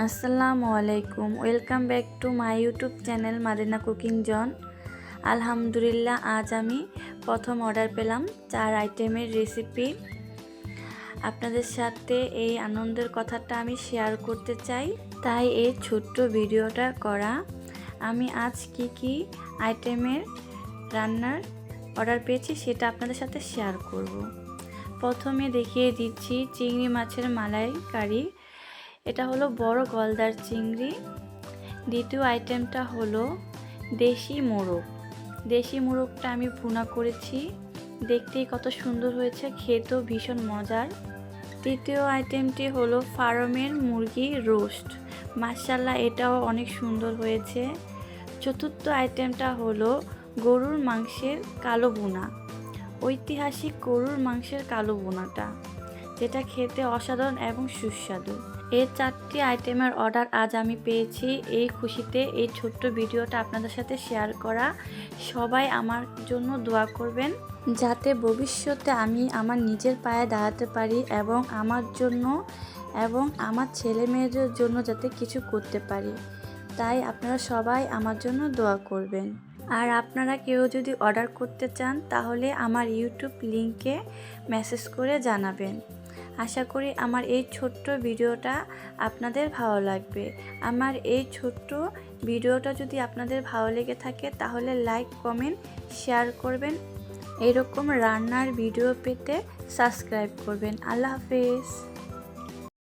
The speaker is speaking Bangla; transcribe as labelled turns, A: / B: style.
A: আসসালামু আলাইকুম, welcome back to my YouTube channel Madina cooking zone. আলহামদুলিল্লাহ, আজ আমি প্রথম অর্ডার পেলাম 4 আইটেমের রেসিপি। আপনাদের সাথে এই আনন্দের কথাটা আমি শেয়ার করতে চাই, তাই এই ছোট্ট ভিডিওটা করা। আমি আজ কি আইটেমের রান্নার অর্ডার পেয়েছি সেটা আপনাদের সাথে শেয়ার করব। প্রথমে দেখিয়ে দিচ্ছি চিংড়ি মাছের মালাইকারি। এটা হলো বড় গলদার চিংড়ি। দ্বিতীয় আইটেমটা হলো দেশি মোরগ। দেশি মোরগটা আমি ভুনা করেছি, দেখতেই কত সুন্দর হয়েছে, খেতেও ভীষণ মজার। তৃতীয় আইটেমটি হলো ফার্মের মুরগি রোস্ট, মাশাআল্লাহ এটাও অনেক সুন্দর হয়েছে। চতুর্থ আইটেমটা হলো গরুর মাংসের কালো ভুনা, ঐতিহাসিক গরুর মাংসের কালো ভুনাটা, যেটা খেতে অসাধারণ এবং সুস্বাদু। এই 4টি আইটেমের অর্ডার আজ আমি পেয়েছি। এই খুশিতে এই ছোট্ট ভিডিওটা আপনাদের সাথে শেয়ার করা। সবাই আমার জন্য দোয়া করবেন, যাতে ভবিষ্যতে আমি আমার নিজের পায়ে দাঁড়াতে পারি এবং আমার জন্য এবং আমার ছেলে মেয়েদের জন্য যাতে কিছু করতে পারি। তাই আপনারা সবাই আমার জন্য দোয়া করবেন। আর আপনারা কেউ যদি অর্ডার করতে চান তাহলে আমার ইউটিউব লিংকে মেসেজ করে জানাবেন। আশা করি আমার এই ছোট্ট ভিডিওটা আপনাদের ভালো লাগবে। আমার এই ছোট্ট ভিডিওটা যদি আপনাদের ভালো লেগে থাকে তাহলে লাইক, কমেন্ট, শেয়ার করবেন। এরকম রান্নার ভিডিও পেতে সাবস্ক্রাইব করবেন। আল্লাহ হাফেজ।